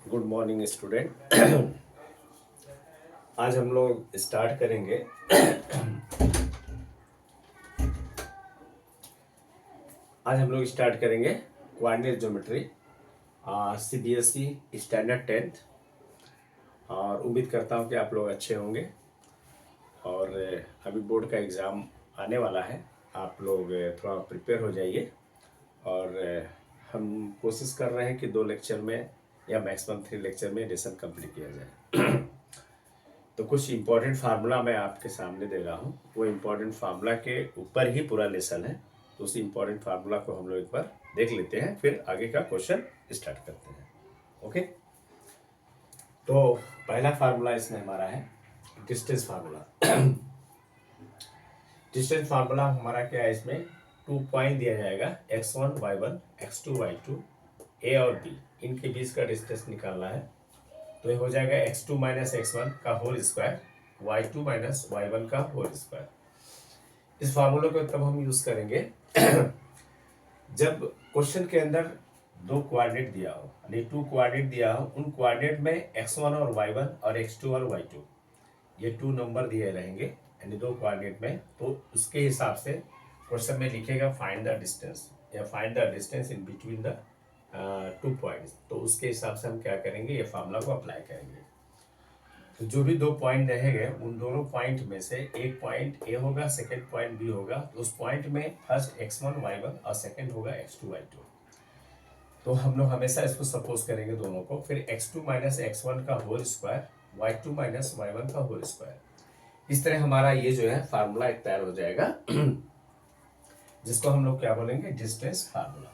Good morning student. आज हम लोग स्टार्ट करेंगे coordinate geometry CBSE standard 10th। और उम्मीद करता हूँ कि आप लोग अच्छे होंगे। और अभी बोर्ड का एग्ज़ाम आने वाला है, आप लोग थोड़ा प्रिपेयर हो जाइए। और हम कोशिश कर रहे हैं कि 2 लेक्चर में या मैक्सिमम 3 लेक्चर में लेसन कंप्लीट किया जाए। तो कुछ इम्पोर्टेंट फार्मूला मैं आपके सामने दे रहा हूँ, वो इम्पोर्टेंट फार्मूला के ऊपर ही पूरा लेसन है। तो उस इम्पोर्टेंट फार्मूला को हम लोग एक बार देख लेते हैं, फिर आगे का क्वेश्चन स्टार्ट करते हैं। ओके, तो पहला फार्मूला इसमें हमारा है डिस्टेंस फार्मूला। डिस्टेंस फार्मूला हमारा क्या है, इसमें 2 पॉइंट दिया जाएगा x1 y1 x2 y2 ए और बी, इनके बीच का डिस्टेंस निकालना है। तो ये हो जाएगा x2 माइनस x1 का whole square y2 minus y1 का होल स्क्वायर। इस फार्मूले को तब हम यूज करेंगे जब क्वेश्चन के अंदर 2 कोऑर्डिनेट दिया हो, यानी 2 कोऑर्डिनेट दिया हो, उन कोऑर्डिनेट में x1 और y1 और x2 और y2 ये 2 नंबर दिए रहेंगे, यानी 2 कोऑर्डिनेट में। तो उसके हिसाब से क्वेश्चन में लिखेगा फाइंड द डिस्टेंस या find the distance in between the 2 points. तो उसके हिसाब से हम क्या करेंगे, ये फार्मूला को अप्लाई करेंगे। तो जो भी 2 पॉइंट रहेंगे, उन दोनों पॉइंट में से एक पॉइंट ए होगा, सेकेंड पॉइंट बी होगा। तो उस पॉइंट में फर्स्ट x1 y1 और सेकेंड होगा x2 y2। तो हम लोग हमेशा इसको सपोज करेंगे दोनों को, फिर x2 माइनस x1 का whole square y2 minus y1 का होल स्क्वायर। इस तरह हमारा ये जो है फार्मूला एक तैयार हो जाएगा, जिसको हम लोग क्या बोलेंगे, डिस्टेंस फार्मूला।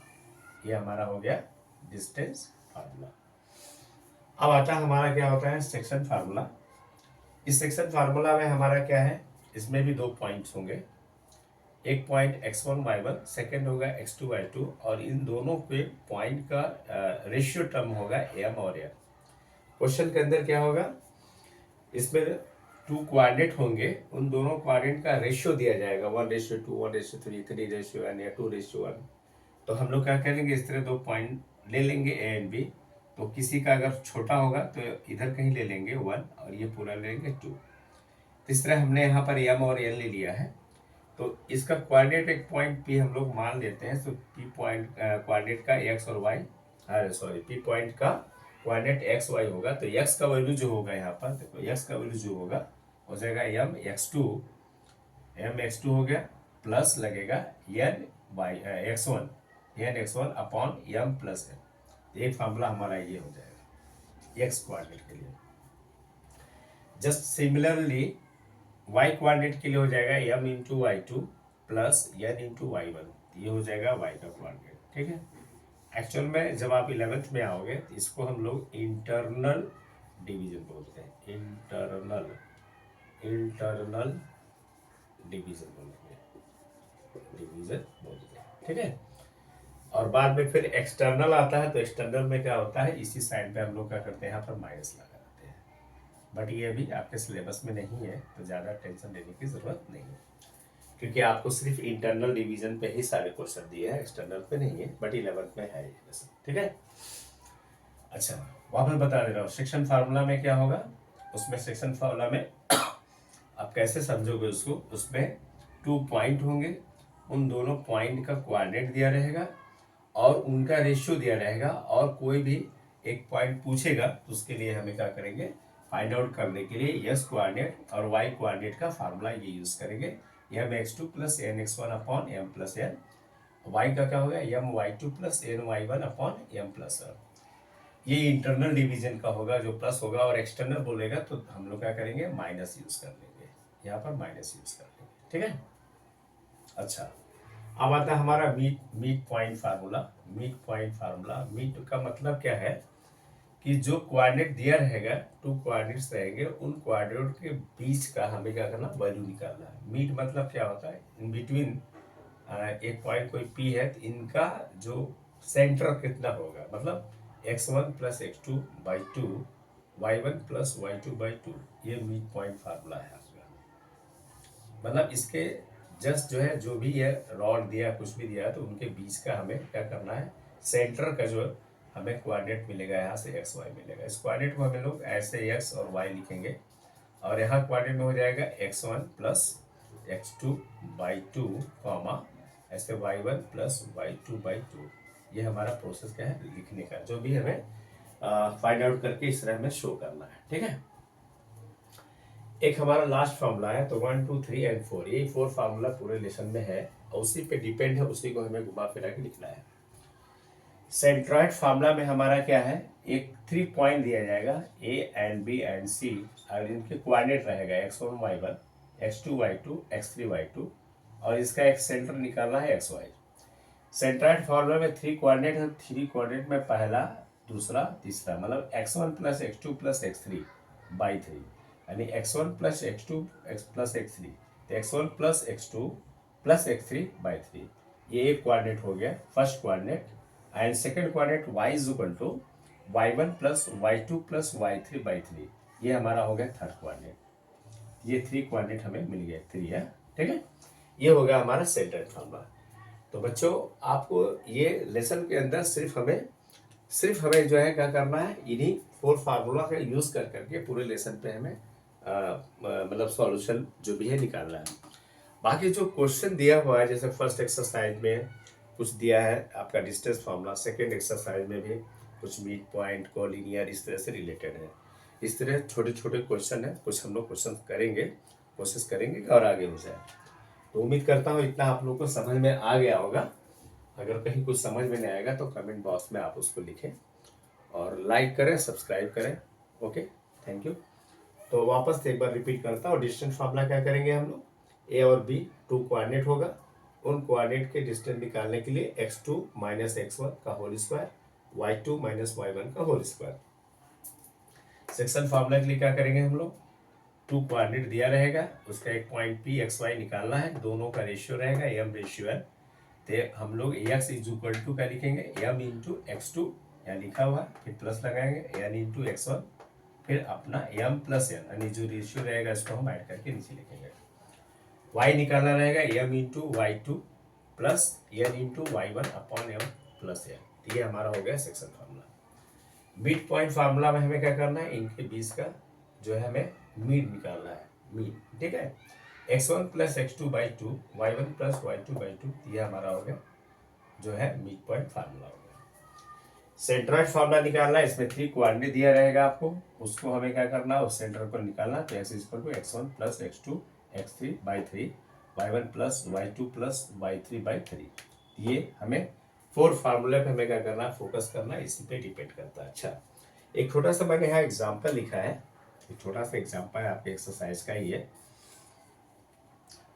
ये हमारा हो गया डिस्टेंस फार्मूला। अब आता है हमारा क्या होता है, सेक्शन फार्मूला। इस सेक्शन फार्मूला में हमारा क्या है, इसमें भी 2 पॉइंट्स होंगे, एक पॉइंट x1 y1, सेकेंड होगा x2 y2, और इन दोनों के पॉइंट का रेशियो टर्म होगा m और n। क्वेश्चन के अंदर क्या होगा, इसमें 2 कोऑर्डिनेट होंगे, उन दोनों कोऑर्डिनेट का रेशियो दिया जाएगा 1:2, 1:3, 3:n या 2:1। तो हम लोग क्या करेंगे, इस तरह 2 पॉइंट ले लेंगे ए एंड बी। तो किसी का अगर छोटा होगा तो इधर कहीं ले लेंगे 1 और ये पूरा ले लेंगे 2। इस तरह हमने यहाँ पर m और n ले लिया है। तो इसका कोऑर्डिनेट एक पॉइंट P हम लोग मान लेते हैं। तो P पॉइंट कोऑर्डिनेट का x और y, अरे सॉरी, P पॉइंट का कोऑर्डिनेट x y होगा। तो x का वैल्यू जो होगा यहाँ पर देखो, x का वैल्यू जो होगा हो जाएगा m x2 हो गया, प्लस लगेगा n x1 upon m plus n। एक फार्मूला हमारा ये हो जाएगा x कोऑर्डिनेट के लिए। जस्ट सिमिलरली y कोऑर्डिनेट के लिए हो जाएगा m into Y two plus n into y1। ये हो जाएगा y का कोऑर्डिनेट, ठीक है। एक्चुअल में जब आप 11th में आओगे तो इसको हम लोग इंटरनल डिवीजन बोलते हैं, इंटरनल डिवीजन बोलते हैं, ठीक है। और बाद में फिर एक्सटर्नल आता है। तो एक्सटर्नल में क्या होता है, इसी साइड पे हम लोग क्या करते हैं, यहाँ पर माइनस लगा देते हैं। बट ये अभी आपके सिलेबस में नहीं है, तो ज़्यादा टेंशन लेने की ज़रूरत नहीं है, क्योंकि आपको सिर्फ इंटरनल डिवीजन पे ही सारे क्वेश्चन दिए हैं, एक्सटर्नल पे नहीं है। बट 11th में है ये लेसन, ठीक है। अच्छा, वापस बता दे रहा हूँ, सेक्शन फार्मूला में क्या होगा, उसमें सेक्शन फार्मूला में आप कैसे समझोगे उसको, उसमें 2 पॉइंट होंगे, उन दोनों पॉइंट का कोऑर्डिनेट दिया रहेगा और उनका रेशियो दिया रहेगा। और कोई भी एक पॉइंट पूछेगा तो उसके लिए हमें क्या करेंगे, फाइंड आउट करने के लिए यस कोऑर्डिनेट और वाई कोऑर्डिनेट का फार्मूला ये यूज करेंगे, m x2 plus n x1 upon m plus n। Y का क्या होगा, m y2 plus n y1 upon m plus n। ये इंटरनल डिवीजन का होगा जो प्लस होगा, और एक्सटर्नल बोलेगा तो हम लोग क्या करेंगे, माइनस यूज कर लेंगे, यहाँ पर माइनस यूज कर लेंगे, ठीक है। अच्छा, अब आता है हमारा मीट पॉइंट फार्मूला। मीट का मतलब क्या है कि जो कोऑर्डिनेट दिया रहेगा, 2 कोऑर्डिनेट्स रहेंगे, उन कोऑर्डिनेट के बीच का हमें क्या करना, वैल्यू निकालना है। मीट मतलब क्या होता है, इन बिटवीन एक पॉइंट कोई पी है, तो इनका जो सेंटर कितना होगा, मतलब x1 plus x2 by 2, y1 plus y2 by 2। ये मीट पॉइंट फार्मूला है आपका। मतलब इसके जस्ट जो है, जो भी ये रॉड दिया कुछ भी दिया, तो उनके बीच का हमें क्या करना है, सेंटर का जो हमें कोऑर्डिनेट मिलेगा, यहाँ से एक्स वाई मिलेगा। इस कोऑर्डिनेट को हम लोग ऐसे एक्स और वाई लिखेंगे और यहाँ कोऑर्डिनेट में हो जाएगा x1 प्लस x2/2 कॉमा ऐसे y1 प्लस y2/2। ये हमारा प्रोसेस क्या है लिखने का, जो भी हमें फाइंड आउट करके इस तरह हमें शो करना है। ठीक है, एक हमारा लास्ट फार्मूला है, तो 1 2 3 एंड 4, ये 4 फार्मूला पूरे लेसन में है और उसी पे डिपेंड है, उसी को हमें घुमा फिरा के लिखना है। सेंट्रॉइड फार्मूला में हमारा क्या है, एक 3 पॉइंट दिया जाएगा ए एंड बी एंड सी और इनके कोऑर्डिनेट रहेगा x1 y1 x2 y2 x3 y2 और इसका एक सेंटर निकालना है xy। सेंट्रॉइड फार्मूला में 3 कोऑर्डिनेट है, 3 कोऑर्डिनेट में पहला दूसरा तीसरा, मतलब x1 plus x2 plus x3/3 यानी x1 plus x2 plus x3, तो x1 plus x2 plus x3/3 ये एक कोऑर्डिनेट हो गया first coordinate. And second coordinate y is equal to y1 plus y2 plus y3/3, ये हमारा हो गया थर्ड कोऑर्डिनेट। ये 3 कोऑर्डिनेट हमें मिल गए, 3 है। ठीक है, ये हो गया हमारा सेंट्रॉइड फार्मूला। तो बच्चों आपको ये लेसन के अंदर सिर्फ हमें जो है क्या करना है, इन्हीं 4 फार्मूला का यूज कर करके पूरे लेसन पे हमें मतलब सॉल्यूशन जो भी है निकालना है। बाकी जो क्वेश्चन दिया हुआ है, जैसे फर्स्ट एक्सरसाइज में कुछ दिया है आपका डिस्टेंस फार्मूला, सेकेंड एक्सरसाइज में भी कुछ मिड पॉइंट कोलिनियर इस तरह से रिलेटेड है। इस तरह छोटे छोटे क्वेश्चन है, कुछ हम लोग क्वेश्चन करेंगे, कोशिश करेंगे कि और आगे हो जाए। तो उम्मीद करता हूँ इतना आप लोगों को समझ में आ गया होगा। अगर कहीं कुछ समझ में नहीं आएगा तो कमेंट बॉक्स में आप उसको लिखें और लाइक करें, सब्सक्राइब करें। Okay, thank you. तो वापस से एक बार रिपीट करता हूँ, डिस्टेंस फार्मूला क्या करेंगे हम लोग, ए और बी 2 कोऑर्डिनेट होगा, उन कोऑर्डिनेट के डिस्टेंस निकालने के लिए x2 माइनस x1 का whole square, y2 minus y1 का होल स्क्वायर। सेक्शन फार्मूला के लिए क्या करेंगे हम लोग, 2 कोऑर्डिनेट दिया रहेगा, उसका एक पॉइंट p x y निकालना है, दोनों का रेशियो रहेगा m रेशियो है, तो हम लोग x इज इक्वल टू क्या लिखेंगे, m इंटू x2 यहाँ लिखा हुआ, फिर प्लस लगाएंगे n इंटू x1, फिर अपना m प्लस n यानी जो रेशियो रहेगा इसको हम ऐड करके नीचे लिखेंगे। y निकालना रहेगा m into y2 plus n into y1 upon m plus n। ये हमारा हो गया section formula. Mid point formula में हमें क्या करना है, इनके बीच का जो है हमें मीड निकालना है, मीड। ठीक है, x1 plus x2/2 y1 plus y2/2, ये हमारा हो गया जो है मिड पॉइंट फार्मूला हो गया। सेंट्रॉइड फार्मूला निकालना है, इसमें 3 कोऑर्डिनेट दिया रहेगा आपको, उसको हमें क्या करना है, उस सेंटर पर निकालना। तो x equal to x1 plus x2 x3/3 y1 plus y2 plus y3/3। ये हमें 4 फार्मूले पे हमें क्या करना है, फोकस करना है, इसी पे डिपेंड करता है। अच्छा, एक छोटा सा मैंने यहाँ एग्जाम्पल लिखा है, एक छोटा सा एग्जाम्पल है आपके एक्सरसाइज का ही है।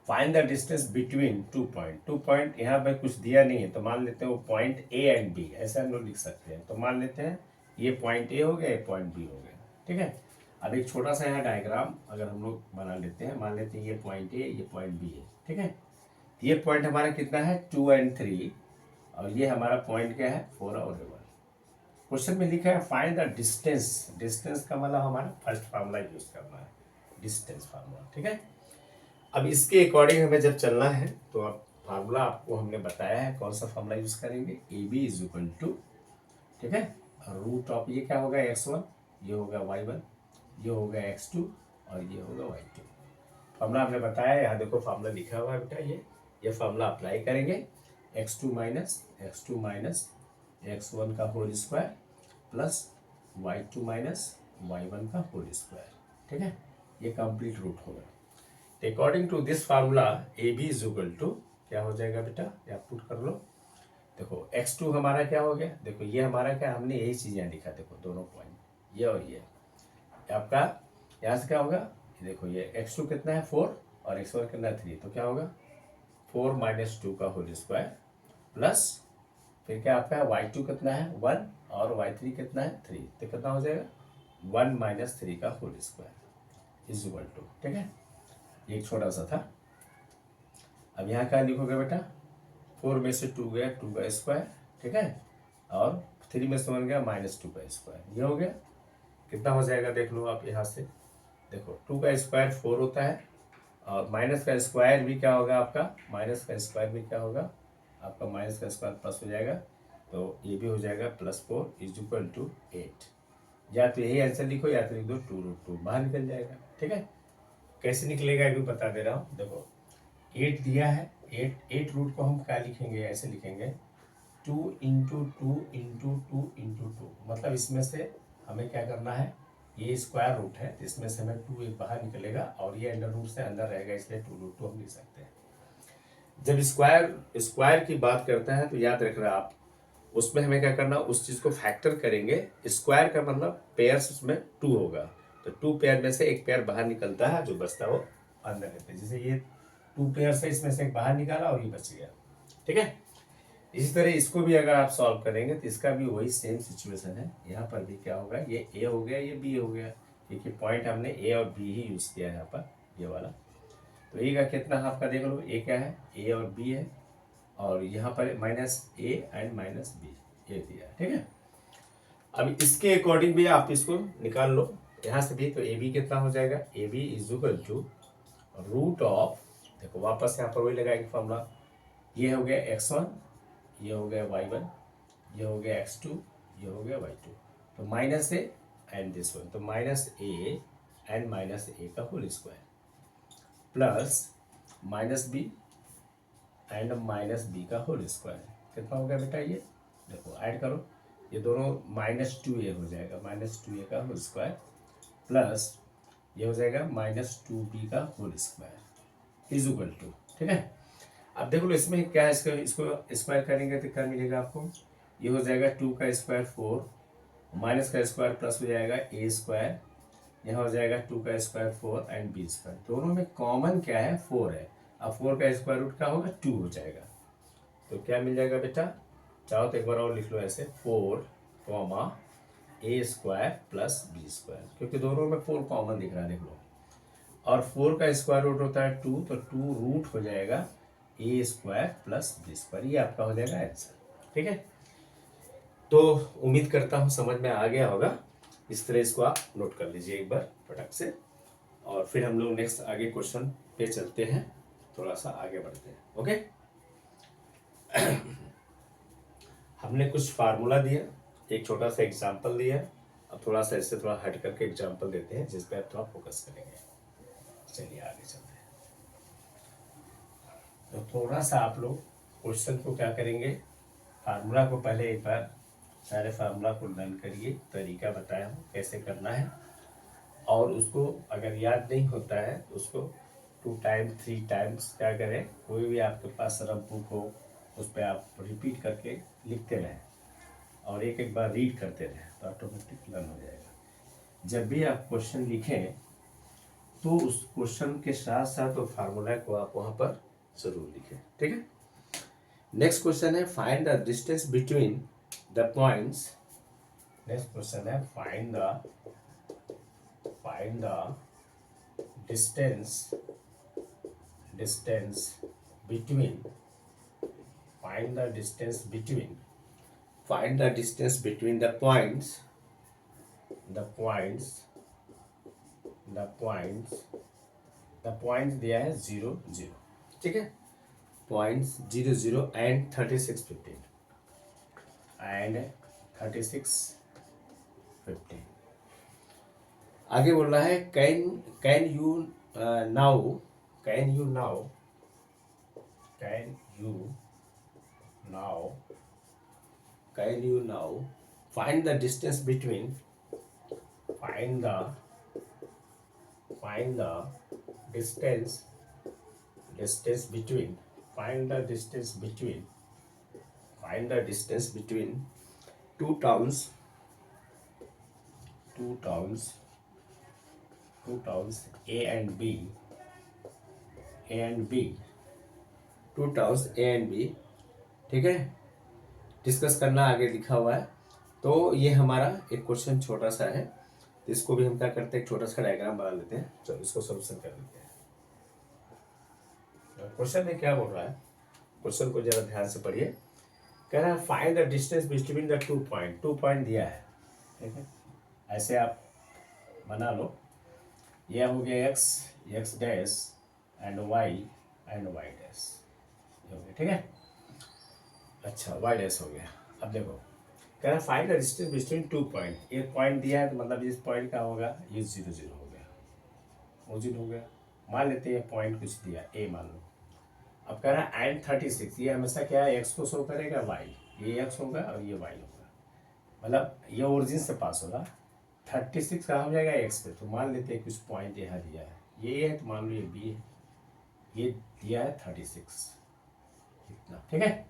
Find the distance between 2 point. 2 point यहाँ पे कुछ दिया नहीं है, तो मान लेते हैं वो पॉइंट ए एंड बी, ऐसे हम लोग लिख सकते हैं। तो मान लेते हैं ये पॉइंट ए हो गया, ये पॉइंट बी हो गया। ठीक है, अब एक छोटा सा यहाँ डायग्राम अगर हम लोग बना लेते हैं, मान लेते हैं ये पॉइंट ए, ये पॉइंट बी है। ठीक है, ये पॉइंट हमारा कितना है 2 एंड 3 और ये हमारा पॉइंट क्या है 4 और 1। क्वेश्चन में लिखा है फाइंड द डिस्टेंस। डिस्टेंस का मतलब हमारा फर्स्ट फार्मूला यूज करना है, डिस्टेंस फार्मूला। ठीक है, अब इसके अकॉर्डिंग हमें जब चलना है तो अब फार्मूला आपको हमने बताया है, कौन सा फार्मूला यूज करेंगे, A B is equal to, ठीक है, रूट ऑफ ये क्या होगा x1, ये होगा y1, ये होगा x2 और ये होगा y2। फार्मूला हमने बताया, यहाँ देखो फार्मूला लिखा हुआ है बेटा, ये फार्मूला अप्लाई करेंगे, x2 माइनस x1 का whole square plus y2 minus y1 का होल स्क्वायर। ठीक है, ये कंप्लीट रूट होगा। According to this formula A B is equal to क्या हो जाएगा बेटा, या पुट कर लो। देखो x2 हमारा क्या हो गया, देखो ये हमारा क्या, हमने यही चीज़ यहाँ लिखा, देखो दोनों पॉइंट ये और ये आपका, यहाँ से क्या होगा, देखो ये x2 कितना है 4 और x1 कितना है 3, तो क्या होगा 4 माइनस 2 का होल स्क्वायर प्लस फिर क्या आपका y2 कितना है 1 और y3 कितना है 3, तो कितना हो जाएगा 1 माइनस 3 का whole square is equal to. ठीक है, एक छोटा सा था। अब यहाँ क्या लिखोगे बेटा, 4 में से 2 गया 2 का स्क्वायर, ठीक है, और 3 में से 1 गया -2 का स्क्वायर, ये हो गया। कितना हो जाएगा देख लो आप यहाँ से, देखो 2 का स्क्वायर 4 होता है और माइनस का स्क्वायर भी क्या होगा आपका, माइनस का स्क्वायर भी क्या होगा आपका, माइनस का स्क्वायर प्लस हो जाएगा, तो ये भी हो जाएगा +4 इज इक्वल टू 8। या तो यही आंसर लिखो या तो लिख दो 2√2, बाहर निकल जाएगा। ठीक है, कैसे निकलेगा ये भी बता दे रहा हूँ। देखो 8 दिया है, 8 रूट को हम क्या लिखेंगे, ऐसे लिखेंगे 2 into two into two into two. मतलब इसमें से हमें क्या करना है, ये स्क्वायर रूट है तो इसमें से हमें 2 एक बाहर निकलेगा और ये अंडर रूट से अंदर रहेगा, इसलिए 2√2 हम लिख सकते हैं। जब स्क्वायर स्क्वायर की बात करते हैं तो याद रख रहे आप, उसमें हमें क्या करना, उस चीज़ को फैक्टर करेंगे। स्क्वायर का मतलब पेयर्स उसमें 2 होगा, तो 2 पेयर में से एक पेयर बाहर निकलता है, जो बचता है वो अंदर रहता है। जैसे ये 2 पेयर से इसमें से एक बाहर निकाला और ये बच गया। ठीक है, इसी तरह इसको भी अगर आप सॉल्व करेंगे तो इसका भी वही सेम सिचुएशन है। यहाँ पर भी क्या होगा, ये ए हो गया, ये बी हो गया, क्योंकि पॉइंट हमने ए और बी ही यूज़ किया है यहाँ पर, ये वाला। तो ए का कितना हाफ का देख लो, ए क्या है, ए और बी है, और यहाँ पर -a एंड -b ये दिया है। ठीक है, अब इसके अकॉर्डिंग भी आप इसको निकाल लो यहाँ से भी। तो ए बी कितना हो जाएगा, A B is equal to root of, देखो वापस यहाँ पर वही लगाएंगे फॉर्मूला, ये हो गया x1, ये हो गया y1, ये हो गया x2, ये हो गया y2, तो -a एंड दिस वन, तो -a एंड -a का whole square plus -b and -b का होल स्क्वायर। कितना हो गया बेटा, ये देखो ऐड करो, ये दोनों -2a हो जाएगा, -2a का होल स्क्वायर प्लस ये हो जाएगा -2b का whole square is equal to. ठीक है, अब देखो लो इसमें क्या है, इसको स्क्वायर करेंगे तो क्या मिलेगा आपको, ये हो जाएगा 2 का स्क्वायर 4, माइनस का स्क्वायर प्लस हो जाएगा a स्क्वायर, यहाँ हो जाएगा 2 का स्क्वायर 4 एंड b स्क्वायर। दोनों में कॉमन क्या है, 4 है। अब 4 का स्क्वायर रूट क्या होगा, 2 हो जाएगा। तो क्या मिल जाएगा बेटा, चाहो तो एक बार और लिख लो ऐसे, 4 a square plus b square, क्योंकि दोनों में 4 कॉमन दिख रहा है, देख लो। और 4 का स्क्वायर रूट होता है 2, तो 2 रूट हो जाएगा a square plus b square, ये आपका हो जाएगा आंसर। ठीक है, तो उम्मीद करता हूँ समझ में आ गया होगा। इस तरह इसको आप नोट कर लीजिए एक बार फटाक से, और फिर हम लोग नेक्स्ट आगे क्वेश्चन पे चलते हैं, थोड़ा सा आगे बढ़ते हैं। ओके, हमने कुछ फार्मूला दिया, एक छोटा सा एग्जाम्पल दिया, अब थोड़ा सा इससे थोड़ा हट करके एग्जाम्पल देते हैं जिस पे आप थोड़ा फोकस करेंगे। चलिए आगे चलते हैं। तो थोड़ा सा आप लोग क्वेश्चन को क्या करेंगे, फार्मूला को पहले एक बार सारे फार्मूला को लर्न करिए, तरीका बताया हूँ कैसे करना है, और उसको अगर याद नहीं होता है तो उसको 2 टाइम 3 टाइम्स क्या करें, कोई भी आपके पास रफ बुक हो उस पर आप रिपीट करके लिखते रहें और एक एक बार रीड करते रहें, तो ऑटोमेटिक लर्न हो जाएगा। जब भी आप क्वेश्चन लिखें तो उस क्वेश्चन के साथ साथ वो फार्मूला को आप वहाँ पर जरूर लिखें। ठीक है, नेक्स्ट क्वेश्चन है find the distance between the points. Next question है find the distance between find the distance between the points दिया है 0 0। ठीक है, पॉइंट्स 0 0 एंड 36 15 एंड 36 15। आगे बोल रहा है can you now find the distance between find the distance between two towns A and B, two towns A and B। ठीक है, डिस्कस करना आगे लिखा हुआ है। तो ये हमारा एक क्वेश्चन छोटा सा है, तो इसको भी हम क्या करते हैं, एक छोटा सा डायग्राम बना लेते हैं। चलो इसको सोल्यूशन कर लेते हैं। क्वेश्चन में क्या बोल रहा है, क्वेश्चन को जरा ध्यान से पढ़िए। कह रहा है find the distance between the 2 point. 2 point दिया है, ठीक है, ऐसे आप बना लो। यह हो गया x dash and y dash, हो गया। ठीक है, अच्छा y डैश हो गया। अब देखो कह रहा है find the distance between 2 point. एक पॉइंट दिया है तो मतलब इस पॉइंट का होगा ये 0 0 हो गया, ओरिजिन हो गया। मान लेते हैं पॉइंट कुछ दिया ए मान लो। अब कह रहा है एंड 36, ये हमेशा क्या है एक्स को शो करेगा वाई, ये एक्स होगा और ये वाई होगा, मतलब ये ओरिजिन से पास होगा। 36 कहाँ हो जाएगा एक्स पे, तो मान लेते हैं कुछ पॉइंट यहाँ दिया है, ये है तो मान लो ये बी है, ये दिया है 36 इतना, ठीक है।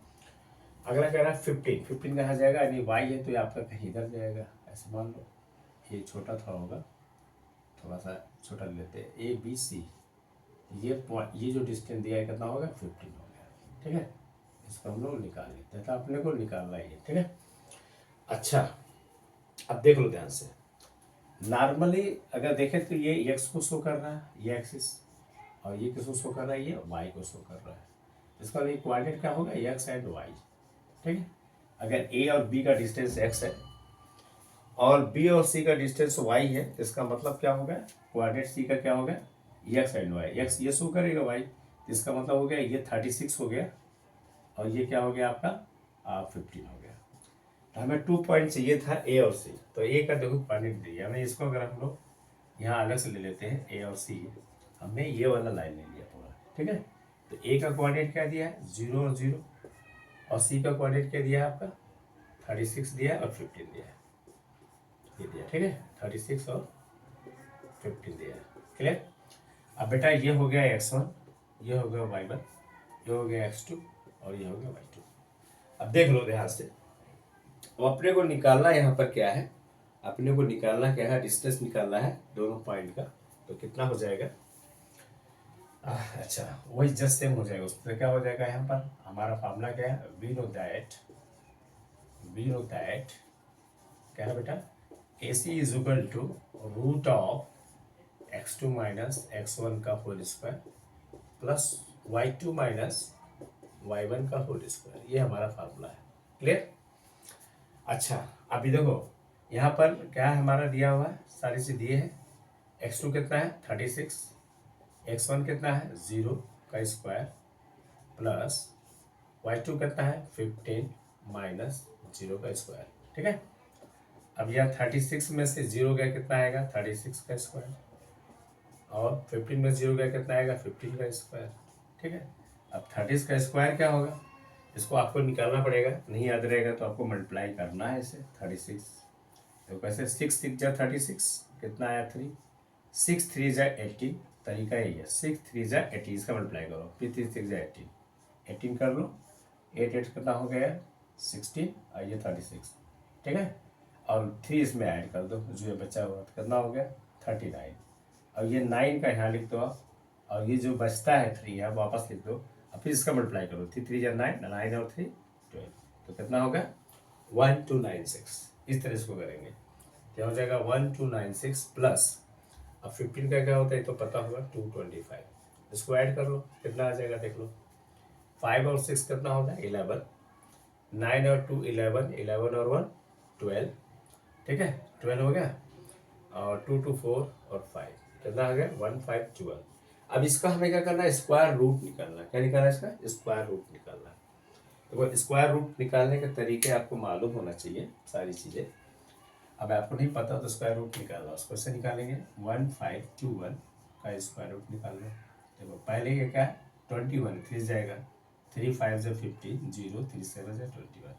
अगला कह रहा है 15, 15 कहाँ जाएगा, यानी वाई है तो ये आपका कहीं इधर जाएगा, ऐसे मान लो ये छोटा था होगा, थोड़ा सा छोटा लेते हैं, ए बी सी, ये जो डिस्टेंस दिया है कितना होगा 15 हो गया, ठीक है। इसको हम लोग निकाल लेते हैं, तो अपने को निकालना ही है, ठीक है। अच्छा अब देख लो ध्यान से, नॉर्मली अगर देखें तो ये एक्स को शो कर रहा है, ये एक्सिस, और ये किसको शो कर रहा है, ये वाई को शो कर रहा है। इसका ये कोऑर्डिनेट क्या होगा, एक्स एंड वाई, ठीक है। अगर ए और बी का डिस्टेंस एक्स है और बी और सी का डिस्टेंस वाई है, तो इसका मतलब क्या होगा, कोऑर्डिनेट सी का क्या होगा, एक्स एंड वाई। एक्स ये शो करेगा वाई, तो इसका मतलब हो गया ये 36 हो गया और ये क्या हो गया आपका 15 हो गया। तो हमें 2 पॉइंट चाहिए था ए और सी, तो ए का देखो कोऑर्डिनेट दिया हमें, इसको अगर हम लोग यहाँ अलग से ले लेते हैं ए और सी, हमने ये वाला लाइन ले लिया पूरा, ठीक है। तो ए का कोऑर्डिनेट क्या दिया है 0 और 0, और सी का कोऑर्डिनेट क्या दिया है आपका 36 दिया है और 15 दिया है, ये दिया, ठीक है। 36 और 15 दिया है, क्लियर। अब बेटा ये हो गया x1, ये हो गया y1, ये हो गया x2 और ये हो गया y2। अब देख लो ध्यान से, अब अपने को निकालना यहाँ पर क्या है, अपने को निकालना क्या है, डिस्टेंस निकालना है दोनों पॉइंट का। तो कितना हो जाएगा, अच्छा वही जस्ट सेम हो जाएगा, उसमें क्या हो जाएगा, यहाँ पर हमारा फार्मूला क्या है, वी नो दैट क्या है बेटा, AC is equal to root of x2 minus x1 का whole square plus y2 minus y1 का होल स्क्वायर, ये हमारा फार्मूला है, क्लियर। अच्छा अभी देखो यहाँ पर क्या है हमारा दिया हुआ है, सारी चीज दिए है। x2 कितना है 36, x1 कितना है 0 का स्क्वायर प्लस y2 कितना है 15 माइनस 0 का स्क्वायर, ठीक है। अब यह 36 में से 0 गया कितना आएगा 36 का स्क्वायर, और 15 में 0 गया कितना आएगा 15 का स्क्वायर, ठीक है। अब 30 का स्क्वायर क्या होगा, इसको आपको निकालना पड़ेगा, नहीं याद रहेगा तो आपको मल्टीप्लाई करना है इसे 36। तो कैसे 6 6 जा 36 कितना आया 3, 6 3 जा 18, तरीका यही है 6 3 जा 18, इसका मल्टीप्लाई करो, फिर 3 6 जा 18 कर लो, 8 8 कितना हो गया 16 और ये 36, ठीक है। और 3 इसमें ऐड कर दो, जो ये बचा हुआ तो कितना हो गया 39, और ये 9 का यहाँ लिख दो आप, और ये जो बचता है 3 है वापस लिख दो, अब फिर इसका मल्टीप्लाई करो, 3 3 जा 9, 9 और 3 12, तो कितना होगा 1296। इस तरह इसको करेंगे, क्या हो जाएगा 1296 प्लस, अब 15 का क्या होता है तो पता होगा 225, इसको ऐड कर लो कितना आ जाएगा देख लो, 5 और 6 कितना होगा 11, 9 और 2 11, 11 और 1 12, ठीक है 12 हो गया, और 2 2 4 और 5 कितना आ गया 1512। अब इसका हमें क्या करना है स्क्वायर रूट निकालना, क्या निकालना है इसका स्क्वायर रूट निकालना। देखो स्क्वायर रूट निकालने के तरीके आपको मालूम होना चाहिए सारी चीज़ें, अब आपको नहीं पता तो स्क्वायर रूट निकालना, उसको कैसे निकालेंगे 1521 का स्क्वायर रूट निकालना। देखो पहले ये क्या है 21, 3 जाएगा, 3 5 से 15, 0 3 7 से 21।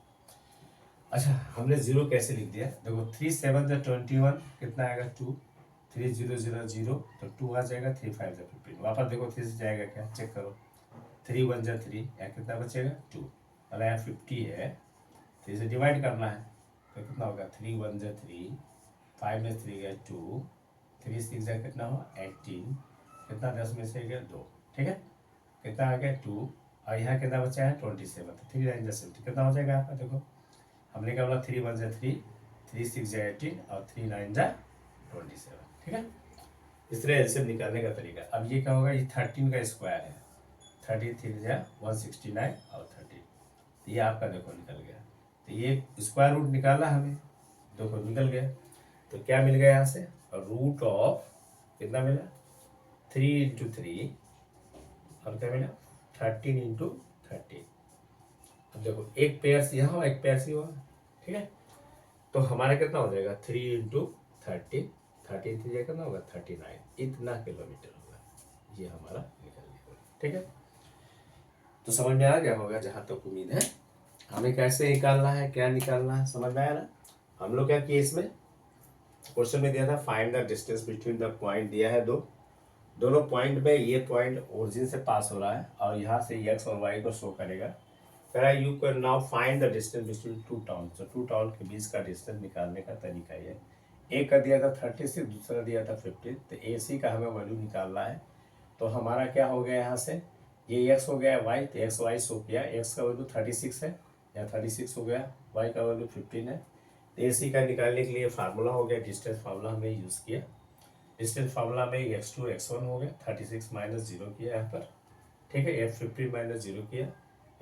अच्छा हमने 0 कैसे लिख दिया, देखो 3 7 से 21 कितना आएगा 2, 3 0 0 0 तो 2 आ जाएगा, 3 5 से 15 वापस देखो 3 से जाएगा क्या चेक करो, 3 1 जा 3 या कितना बचेगा 2, अरे यहाँ 50 है 3 से डिवाइड करना है तो कितना होगा 3 1 जा 3, 5 में 3 गया 2, 3 6 जा कितना हो 18, कितना 10 में से गया 2, ठीक है कितना आ गया 2, और यहाँ कितना बचा है 27, तो 3 9 जा 70 कितना हो जाएगा आपका, देखो हमने क्या बोला 3 1 जा 3, 3 6 जा 18 और 3 9 जा 27, ठीक है। इस तरह एलसीएम निकालने का तरीका। अब ये क्या होगा ये 13 का स्क्वायर है, 33 जा 169 और 30, तो ये आपका देखो निकल गया, तो ये स्क्वायर रूट निकाला हमें, देखो निकल गया, तो क्या मिल गया यहाँ से रूट ऑफ कितना मिला 3 × 3 और क्या मिला 13 × 30। अब देखो एक पेयर से यहाँ एक पेयर से हुआ, ठीक है। तो हमारा कितना हो जाएगा 3 × 30, 30 कितना होगा 39, इतना किलोमीटर होगा, ये हमारा निकलने को, ठीक है। तो समझ में आ गया होगा जहाँ तक उम्मीद है। हमें कैसे निकालना है, क्या निकालना है, समझ में आया ना। हम लोग क्या किए, इसमें क्वेश्चन में दिया था find the distance between the point, दिया है दोनों पॉइंट में, ये पॉइंट ओरिजिन से पास हो रहा है और यहाँ से एक्स और वाई को शो करेगा। कह रहा है you can now find the distance between two town, तो टू टाउन के बीच का डिस्टेंस निकालने का तरीका ये, एक का दिया था 36, दूसरा दिया था 50, तो ए सी का हमें वैल्यू निकालना है। तो हमारा क्या हो गया यहाँ से, ये एक्स हो गया वाई, तो एक्स वाई शो किया, एक्स का वैल्यू 36 है, या 36 हो गया, वाई का वैल्यू 15 है। तो ए सी का निकालने के लिए फार्मूला हो गया, डिस्टेंस फार्मूला हमने यूज़ किया। डिस्टेंस फार्मूला में x2 x1 हो गया, 36 माइनस 0 किया यहाँ पर, ठीक है, या 15 माइनस 0 किया,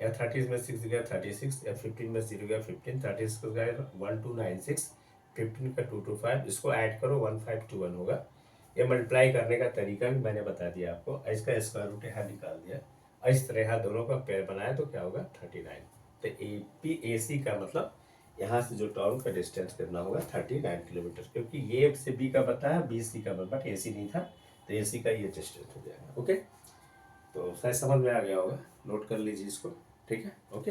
या 30 में 6 गया 36, या 15 में 0 गया 15, 36 को गया 1296, 15 का 225, इसको ऐड करो 1521 होगा। ये मल्टीप्लाई करने का तरीका भी मैंने बता दिया आपको, इसका स्क्वायर रूट यहाँ निकाल दिया, इस तरह यहाँ दोनों का पेयर बनाया तो क्या होगा 39। तो ए सी का मतलब यहाँ से जो टाउन का डिस्टेंस कितना होगा 39 किलोमीटर, क्योंकि ये से बी का बताया, बी सी का बट ए सी नहीं था, तो ए सी का ये डिस्टेंस हो जाएगा। ओके, तो शायद समझ में आ गया होगा, नोट कर लीजिए इसको, ठीक है। ओके,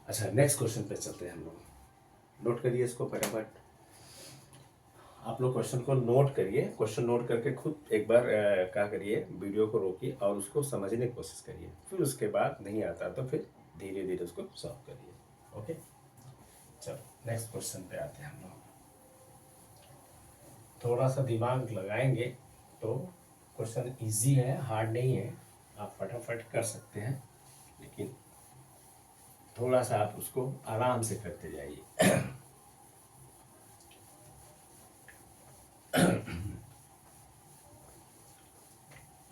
अच्छा नेक्स्ट क्वेश्चन पे चलते हैं हम लोग, नोट करिए इसको फटाफट। आप लोग क्वेश्चन को नोट करिए, क्वेश्चन नोट करके खुद एक बार क्या करिए, वीडियो को रोकिए और उसको समझने की कोशिश करिए, फिर उसके बाद नहीं आता तो फिर धीरे धीरे उसको सॉल्व करिए। ओके, चलो नेक्स्ट क्वेश्चन पे आते हैं हम लोग। थोड़ा सा दिमाग लगाएंगे तो क्वेश्चन इजी है, हार्ड नहीं है, आप फटाफट कर सकते हैं, लेकिन थोड़ा सा आप उसको आराम से करते जाइए।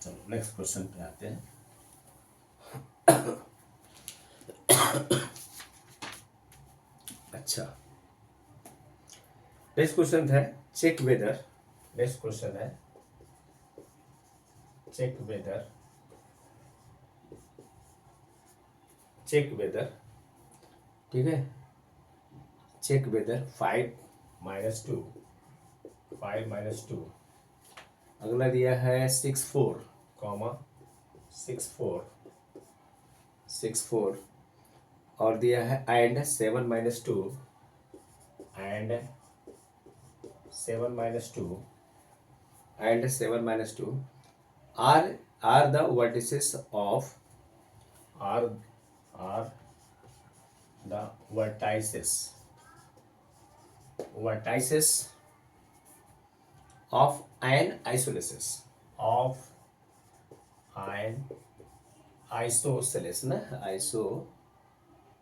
चलो नेक्स्ट क्वेश्चन पे आते हैं। अच्छा, नेक्स्ट क्वेश्चन है चेक वेदर, नेक्स्ट क्वेश्चन है चेक वेदर, चेक वेदर, ठीक है, चेक वेदर 5 - 2, अगला दिया है 64, 64 और दिया है and 7 - 2, and 7 - 2, and 7 - 2 are the vertices of, are the vertices of an isosceles, of an isosceles ना, आइसो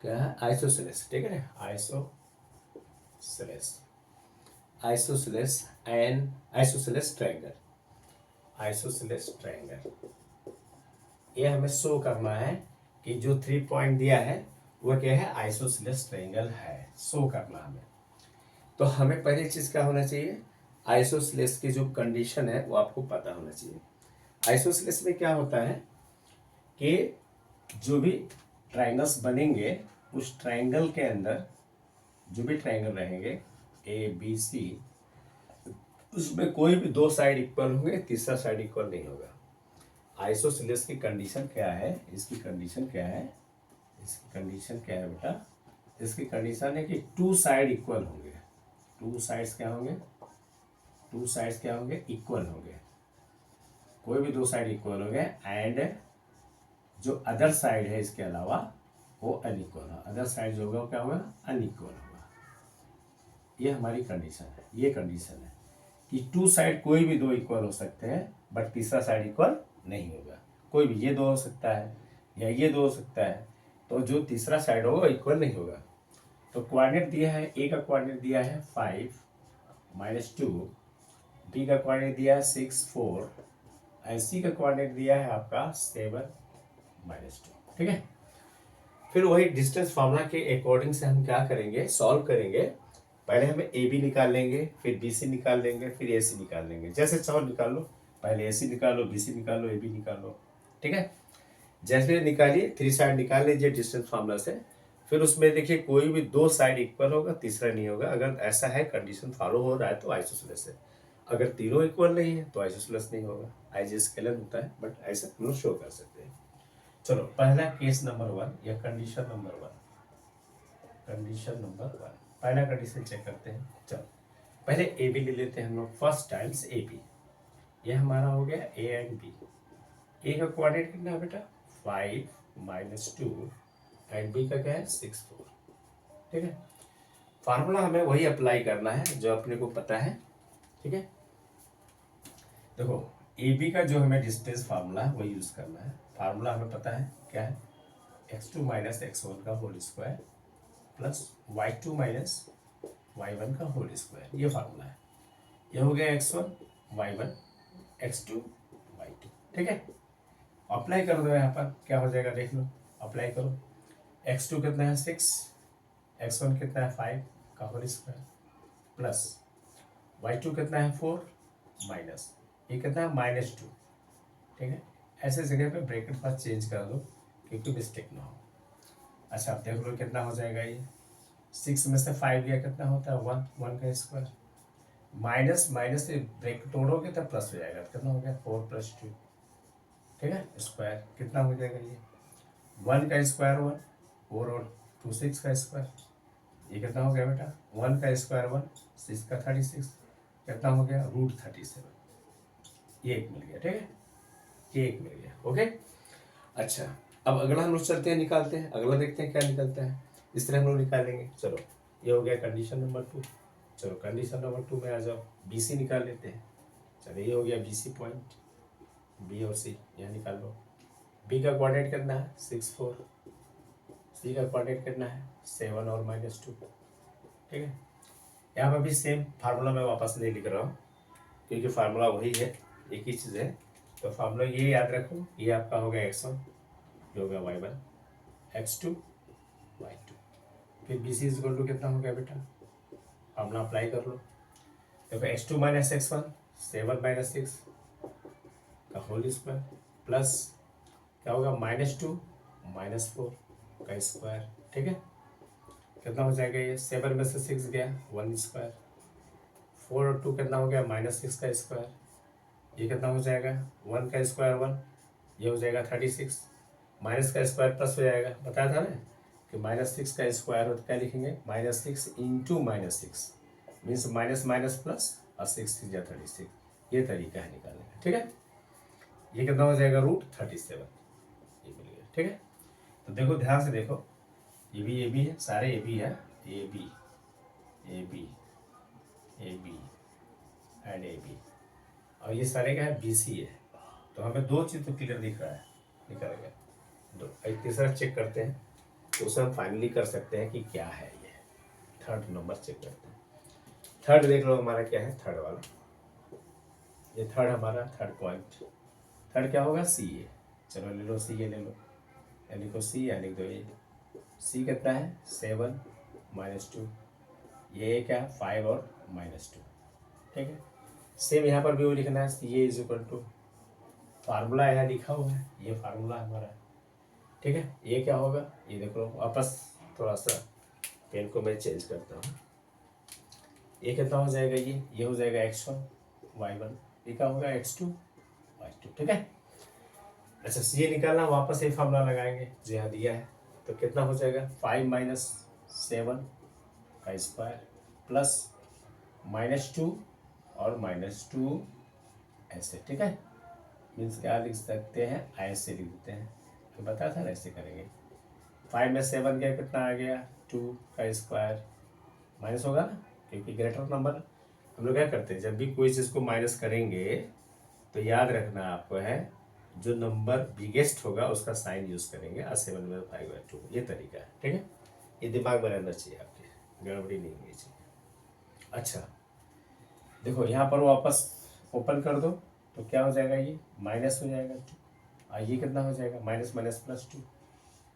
क्या है, आइसोसेलेस, ठीक है ना, isosceles and isosceles triangle, isosceles triangle, ये हमें शो करना है कि जो 3 पॉइंट दिया है वो क्या है, आइसोसेलेस ट्रायंगल है, शो करना हमें। तो हमें पहली चीज़ क्या होना चाहिए, आइसोसेलेस की जो कंडीशन है वो आपको पता होना चाहिए। आइसोसेलेस में क्या होता है कि जो भी ट्रायंगल्स बनेंगे, उस ट्रायंगल के अंदर जो भी ट्रायंगल रहेंगे ए बी सी, उसमें कोई भी 2 साइड इक्वल होंगे, तीसरा साइड इक्वल नहीं होगा। आइसोसेलेस की कंडीशन क्या है, इसकी कंडीशन क्या है, इसकी कंडीशन क्या है बेटा, इसकी कंडीशन है कि 2 साइड इक्वल होंगे, 2 साइड्स क्या होंगे, 2 साइड्स क्या होंगे, इक्वल होंगे, कोई भी 2 साइड इक्वल होंगे, एंड जो अदर साइड है इसके अलावा वो अनइक्वल है, अदर साइड जो होगा वो क्या होगा, अनइक्वल होगा। ये हमारी कंडीशन है, ये कंडीशन है कि 2 साइड कोई भी 2 इक्वल हो सकते हैं, बट तीसरा साइड इक्वल नहीं होगा, कोई भी ये 2 हो सकता है या ये 2 हो सकता है, तो जो तीसरा साइड होगा इक्वल नहीं होगा। तो कोऑर्डिनेट दिया है, ए का कोऑर्डिनेट दिया है 5 - 2, बी का कोऑर्डिनेट दिया है 6 4, एंड सी का कोऑर्डिनेट दिया है आपका 7 - 2, ठीक है। फिर वही डिस्टेंस फार्मूला के अकॉर्डिंग से हम क्या करेंगे, सॉल्व करेंगे। पहले हम ए बी निकाल लेंगे, फिर बी सी निकाल लेंगे, फिर ए सी निकाल लेंगे, जैसे चाहो निकाल लो, पहले ए सी निकाल लो, बी सी निकाल लो, ए बी निकाल लो, ठीक है। जैसे निकालिए, थ्री साइड निकाल लीजिए डिस्टेंस फार्मूला से, फिर उसमें देखिए कोई भी दो साइड इक्वल होगा, तीसरा नहीं होगा। अगर ऐसा है कंडीशन फॉलो हो रहा है तो आइसोसेलेस है, अगर तीनों इक्वल नहीं है तो आइसोसेलेस नहीं होगा। आइसोस्केलन होता है, बट ऐसा हम लोग शो कर सकते हैं। चलो पहला केस नंबर 1 या कंडीशन नंबर 1, कंडीशन नंबर 1, पहला कंडीशन चेक करते हैं। चलो पहले ए बी ले लेते हैं हम लोग, फर्स्ट टाइम्स ए बी, ये हमारा हो गया ए एंड बी। ए का कोऑर्डिनेट कितना है बेटा 5 - 2 एंड बी का क्या है 6 4। ठीक है, फार्मूला हमें वही अप्लाई करना है जो अपने को पता है। ठीक है, देखो ए बी का जो हमें डिस्टेंस फार्मूला है वही यूज करना है। फार्मूला हमें पता है क्या है, x2 - x1 का whole square plus y2 - y1 का होल स्क्वायर, ये फार्मूला है। ये हो गया x1 y1 x2 y2। ठीक है, अप्लाई कर दो, यहाँ पर क्या हो जाएगा देख लो, अप्लाई करो। x2 कितना है 6, x1 कितना है 5 का होल स्क्वायर प्लस y2 कितना है 4 माइनस ये कितना है -2। ठीक है, ऐसे जगह पे ब्रैकेट फर्स्ट चेंज कर दो क्योंकि मिस्टेक ना हो। अच्छा आप देख लो कितना हो जाएगा, ये 6 में से 5 गया कितना होता है 1, 1 का स्क्वायर माइनस माइनस से ब्रैकेट तोड़ोगे तब प्लस हो जाएगा, तो कितना हो गया 4 + 2। ठीक है, स्क्वायर कितना हो जाएगा, ये 1 का स्क्वायर 1, 4 और 2 6 का स्क्वायर, ये कितना हो गया बेटा 1 का स्क्वायर 1, 6 का 36, कितना हो गया √37। ये एक मिल गया। ठीक है, ये एक मिल गया। ओके, अच्छा अब अगला हम लोग चलते हैं, निकालते हैं, अगला देखते हैं क्या निकलता है। इस तरह हम लोग निकालेंगे। चलो ये हो गया कंडीशन नंबर 2। चलो कंडीशन नंबर 2 में आ जाओ, बी सी निकाल लेते हैं। चलो ये हो गया बी सी पॉइंट, बी और सी यहाँ निकाल लो। बी का कोऑर्डिनेट कितना है 6 4, सी का कोऑर्डिनेट कितना है 7 और -2। ठीक है, यहाँ पर भी सेम फार्मूला मैं वापस नहीं लिख रहा हूँ क्योंकि फार्मूला वही है, एक ही चीज़ है। तो फार्मूला ये याद रखो, ये आपका हो गया x1, ये हो गया y1, x2 y2, फिर बी सी इज टू कितना हो गया बेटा, फार्मूला अप्लाई कर लो। देखो x2 - x1 7 - 6 का होल स्क्वायर प्लस क्या होगा -2 -4 का स्क्वायर। ठीक है, कितना हो जाएगा, ये 7 में से 6 गया 1 स्क्वायर, 4 और 2 कितना हो गया -6 का स्क्वायर, ये कितना हो जाएगा 1 का स्क्वायर 1, ये हो जाएगा 36, माइनस का स्क्वायर प्लस हो जाएगा। बताया था ना कि -6 का स्क्वायर हो तो क्या लिखेंगे -6 into -6 means minus minus plus और 6 या 36, ये तरीका है निकालने का। ठीक है, ये कितना हो जाएगा √37, ये मिल गया। ठीक है, तो देखो ध्यान से देखो, ये भी है, सारे ए बी है, A B A B A B and A B, और ये सारे क्या है बी सी है। तो हमें दो चीज़ तो क्लियर दिख रहा है, निकल गया दो। एक तीसरा चेक करते हैं तो उसे हम फाइनली कर सकते हैं कि क्या है। ये थर्ड नंबर चेक करते हैं। थर्ड देख लो हमारा क्या है, थर्ड वाला, ये थर्ड हमारा थर्ड पॉइंट, थर्ड क्या होगा सी ए। चलो ले लो सी ए ले लो, या लिखो सी या लिख दो ए। सी कितना है 7 -2, ये क्या 5 और -2। ठीक है, सेम यहाँ पर भी वो लिखना है सी ए इज इक्वल टू, फार्मूला यहाँ लिखा हुआ है, ये फार्मूला हमारा। ठीक है, ये क्या होगा, ये देखो वापस थोड़ा सा पेन को मैं चेंज करता हूँ। ये कितना हो जाएगा, ये हो जाएगा x1 y1, ये क्या होगा x2 y2। ठीक है, अच्छा सी ए निकालना, वापस ये फार्मूला लगाएंगे जो यहाँ दिया है। तो कितना हो जाएगा 5 - 7 का स्क्वायर प्लस -2 और -2 ऐसे। ठीक है, मीन्स क्या लिख सकते हैं ऐसे लिख देते हैं, तो बताया था ना ऐसे करेंगे। 5 में 7 गया कितना आ गया 2 का स्क्वायर, माइनस होगा ना क्योंकि ग्रेटर नंबर। हम लोग क्या करते हैं जब भी कोई चीज़ को माइनस करेंगे तो याद रखना आपको है, जो नंबर बिगेस्ट होगा उसका साइन यूज करेंगे, और 7 में 5/2, ये तरीका है। ठीक है, ये दिमाग में रहना चाहिए आपके, गड़बड़ी नहीं होनी चाहिए। अच्छा देखो यहाँ पर वापस ओपन कर दो तो क्या हो जाएगा, ये माइनस हो जाएगा 2, और ये कितना हो जाएगा माइनस माइनस प्लस 2।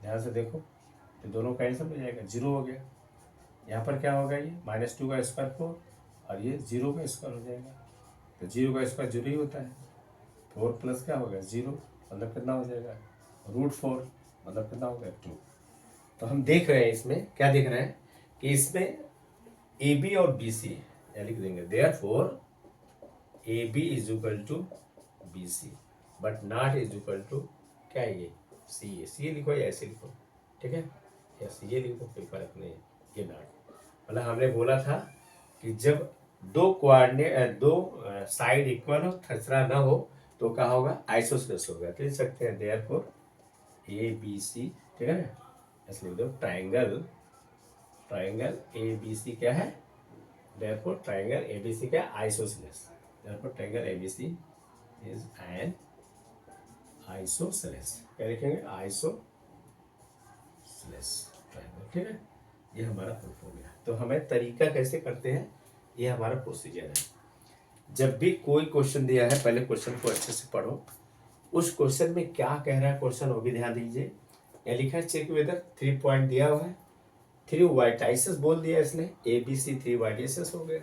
ध्यान से देखो तो दोनों कैंसिल हो जाएगा, 0 हो गया। यहाँ पर क्या होगा, ये -2 का स्क्वायर 4 और ये 0 का स्क्वायर हो जाएगा। तो 0 का स्क्वायर 0 ही होता है, 4 प्लस क्या होगा 0, मतलब कितना हो जाएगा √4 मतलब कितना हो गया 2। तो हम देख रहे हैं इसमें क्या देख रहे हैं कि इसमें ए बी और बी सी लिख देंगे, therefore A B is equal to B C but not is equal to क्या है ये सी ए। सी ए लिखो या ऐसे लिखो, ठीक है, या सी ए लिखो, कोई फर्क नहीं है, ये नॉट। मतलब हमने बोला था कि जब दो कोऑर्डिनेट दो साइड इक्वल हो, थसरा ना हो, तो क्या होगा, आइसोसेलेस होगा। तो लिख सकते हैं देयरफॉर ए बी सी, ठीक है ना, ऐसे लिख दो, triangle triangle A B C क्या है, therefore triangle A B C क्या है, isosceles. Therefore triangle A B C is an isosceles. क्या लिखेंगे, आइसोसेलेस ट्राइंगल, ठीक है। ये हमारा प्रूफ हो गया। तो हमें तरीका कैसे करते हैं, ये हमारा प्रोसीजर है। जब भी कोई क्वेश्चन दिया है, पहले क्वेश्चन को अच्छे से पढ़ो, उस क्वेश्चन में क्या कह रहा है क्वेश्चन वो भी ध्यान दीजिए। या लिखा है चेक वेदर 3 पॉइंट दिया हुआ है, 3 वर्टाइसेस बोल दिया इसने, ए बी सी 3 वर्टाइसेस हो गया,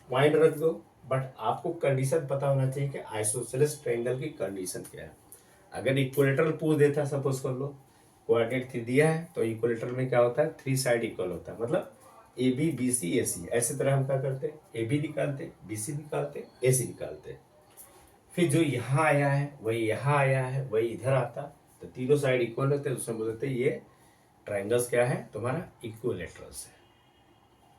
पॉइंट रख दो। बट आपको कंडीशन पता होना चाहिए कि आइसोसेलेस ट्रायंगल की कंडीशन क्या है। अगर इक्विलेटरल पूछ देता, सपोज कर लो कोऑर्डिनेट 3 दिया है, तो इक्विलेटरल में क्या होता है, 3 साइड इक्वल होता है, मतलब ए बी बी सी ए सी। ऐसे तरह हम क्या करते हैं, ए बी निकालते, बी सी निकालते, ए सी निकालते, फिर जो यहाँ आया है वही यहाँ आया है वही इधर आता, तो तीनों साइड इक्वल होते हैं, उसमें बोलते हैं ये ट्रायंगल्स क्या है तुम्हारा, इक्विलेटरल्स है।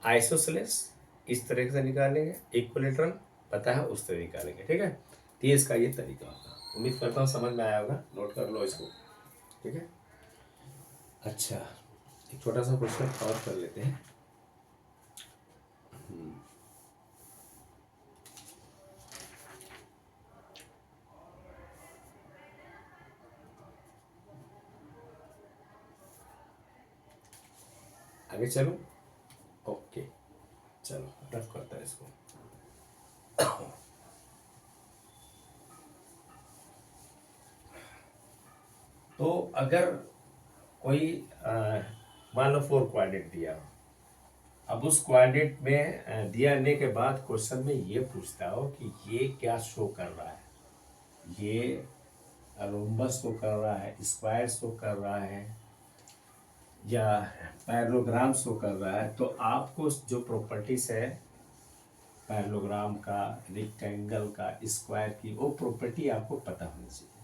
आइसोसेलेस इस तरह से निकालेंगे, इक्विलेटरल पता है उस तरह निकालेंगे, ठीक है। तो ये इसका ये तरीका होगा। उम्मीद करता हूँ समझ में आया होगा, नोट कर लो इसको, ठीक है। अच्छा, एक छोटा सा क्वेश्चन और कर लेते हैं। आगे चलो, ओके, चलो रफ करता है इसको। तो अगर कोई मान लो 4 क्वाड्रेंट दिया हो, अब उस क्वाड्रेंट में दियाने के बाद क्वेश्चन में ये पूछता हो कि ये क्या शो कर रहा है, ये रोम्बस शो कर रहा है, स्क्वायर शो कर रहा है, या पैरेललोग्राम शो कर रहा है, तो आपको जो प्रॉपर्टीज है पैरेललोग्राम का, रेक्टेंगल का, स्क्वायर की, वो प्रॉपर्टी आपको पता होनी चाहिए।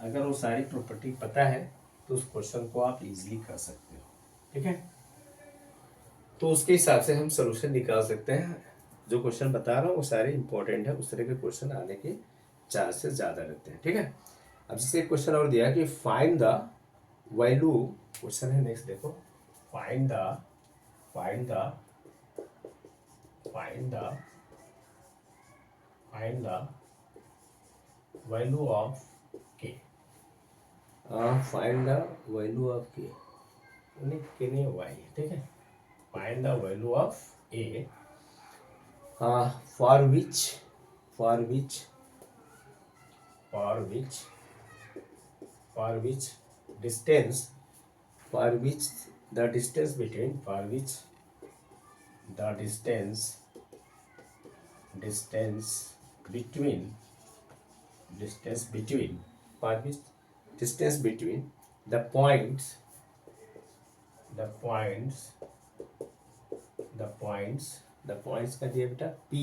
अगर वो सारी प्रॉपर्टी पता है तो उस क्वेश्चन को आप इजीली कर सकते हो, ठीक है। तो उसके हिसाब से हम सोल्यूशन निकाल सकते हैं। जो क्वेश्चन बता रहा हूँ वो सारे इंपॉर्टेंट है, उस तरह के क्वेश्चन आने के चांसेस ज़्यादा रहते हैं, ठीक है। अब जैसे एक क्वेश्चन और दिया कि फाइंड द वैल्यू, क्वेश्चन है नेक्स्ट देखो, find the find the find the find the value of के, फाइंड द वैल्यू ऑफ के, नहीं वाई, ठीक है। Find the value of A for which for which for which for which distance for which the distance between for which the distance between distance between for which distance between the points the points the points the points का दिया बेटा P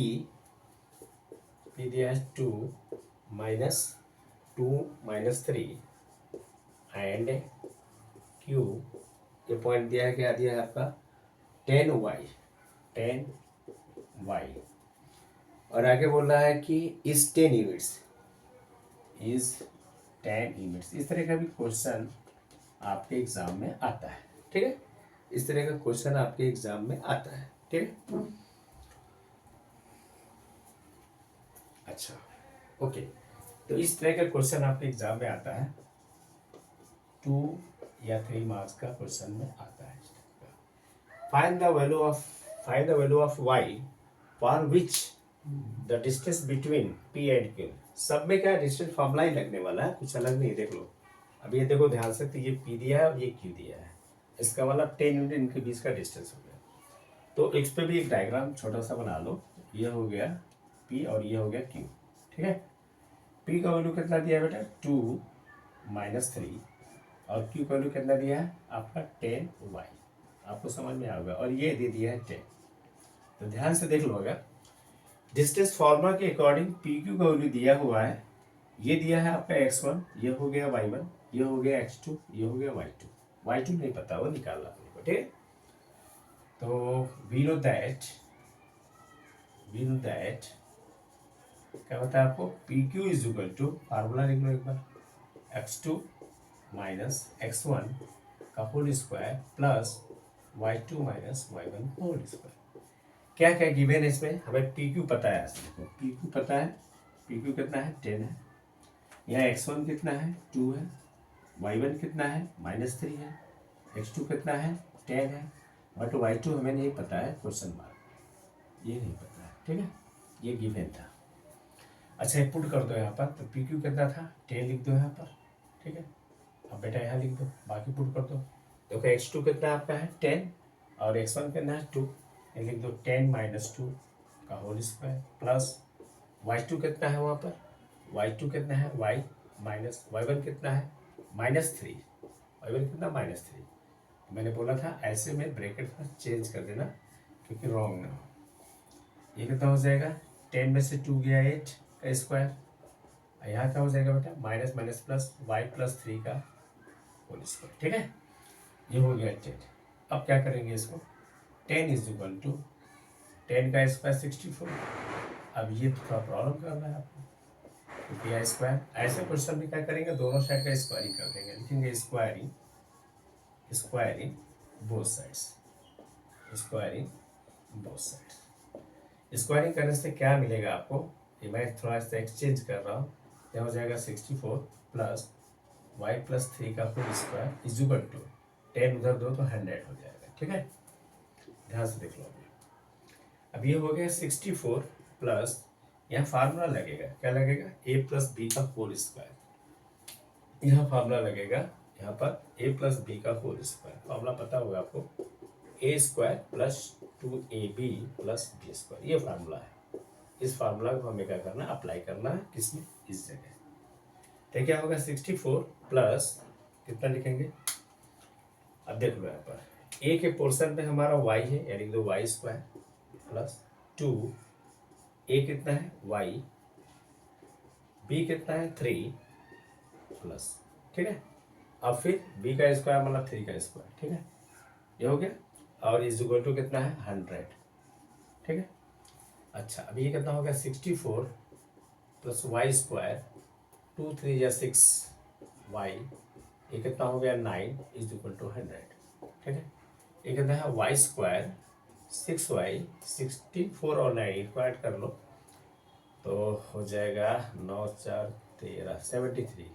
दिया है 2 -2 -3 and Q, ये point दिया है, क्या दिया है आपका 10y और आगे बोल रहा है कि इज 10 यूनिट्स इस तरह का भी क्वेश्चन आपके एग्जाम में आता है, ठीक है। इस तरह का क्वेश्चन आपके एग्जाम में आता है, ठीक है। अच्छा, ओके, तो इस तरह का क्वेश्चन आपके एग्जाम में आता है, 2 या 3 मार्क्स का क्वेश्चन में आता है। Find the value of y for which the distance between p and q। सब में क्या डिस्टेंस फॉर्मूला ही लगने वाला है, कुछ अलग नहीं। देख लो, अब ये देखो ध्यान से, तो ये p दिया है और ये q दिया है, इसका मतलब 10 यूनिट इनके बीच का डिस्टेंस हो गया। तो इस पे भी एक डायग्राम छोटा सा बना लो, ये हो गया p और ये हो गया q, ठीक है। p का वैल्यू कितना दिया बेटा 2 -3 और क्यू वैल्यू कितना दिया है आपका 10y, आपको समझ में आएगा। और ये दे दिया है 10। तो ध्यान से देख लो, अगर डिस्टेंस फॉर्मूला के अकॉर्डिंग पी क्यू का वैल्यू दिया हुआ है, ये दिया है आपका x1, ये हो गया y1, ये हो गया x2, ये हो गया y2। y2 नहीं पता, वो निकालना अपने को, ठीक है। तो वी नो दैट क्या होता है आपको, P Q is equal to, formula लिख लो एक बार, x2 माइनस x1 का whole square plus y2 minus y1 whole square. क्या क्या गिवन है इसमें, हमें पी क्यू पता है, पी क्यू पता है, पी क्यू कितना है 10 है, यहाँ x1 कितना है 2 है, y1 कितना है -3 है, x2 कितना है 10 है, बट y2 हमें नहीं पता है, क्वेश्चन मार्क, ये नहीं पता है, ठीक है, ये गिवन था। अच्छा ये पुट कर दो यहाँ पर, तो पी क्यू कितना था 10 लिख दो यहाँ पर, ठीक है। अब बेटा यहाँ लिख दो, बाकी पुट कर दो। देखो x2 कितना आपका है 10 और x1 कितना है 2, ये लिख दो 10 - 2 का होल स्क्वायर प्लस y2 कितना है वहाँ पर, y2 कितना है y माइनस y1 कितना है -3, y1 कितना -3। मैंने बोला था ऐसे में ब्रैकेट में चेंज कर देना क्योंकि रॉन्ग ना हो। ये कितना हो जाएगा 10 में से 2 गया 8 का स्क्वायर, यहाँ क्या हो जाएगा बेटा माइनस माइनस प्लस y+3 का होल स्क्वायर, ठीक है। ये हो गया 10। अब क्या करेंगे इसको, 10 इज इक्वल टू 10 का स्क्वायर 64। अब ये थोड़ा प्रॉब्लम करना है आपको, क्योंकि यह स्क्वायर, ऐसे क्वेश्चन में क्या करेंगे दोनों साइड का स्क्वायरिंग कर देंगे, लिखेंगे squaring both sides, squaring both sides. Squaring करने से क्या मिलेगा आपको, ये मैं थोड़ा सा एक्सचेंज कर रहा हूँ, यह हो जाएगा 64 प्लस y+3 का whole square is equal to 10 उधर दो तो 100 हो जाएगा, ठीक है। ध्यान से देख लो, अब ये हो गया 64 प्लस, यहाँ फार्मूला लगेगा, क्या लगेगा a+b का होल स्क्वायर, यहाँ फार्मूला लगेगा यहाँ पर a+b का होल स्क्वायर, फार्मूला पता होगा आपको, a² + 2ab + b², ये फार्मूला है। इस फार्मूला को हमें क्या करना है, अप्लाई करना है किसमें, इस जगह। तो क्या होगा 64 प्लस कितना लिखेंगे, अब देख लो यहाँ पर a के पोर्शन में हमारा y है, यानी दो y² प्लस 2, a कितना है y, b कितना है 3 प्लस, ठीक है। अब फिर b का स्क्वायर मतलब 3 का स्क्वायर, ठीक है, ये हो गया। और इज इक्वल टू कितना है 100, ठीक है। अच्छा अब ये कितना हो गया 64 प्लस y² 2 3 या 6 y, ये कितना हो गया 9 इज इक्वल टू 100, ठीक है। ये कितना है y² 6y 64 और 9 इसको ऐड कर लो तो हो जाएगा 9 4 13 73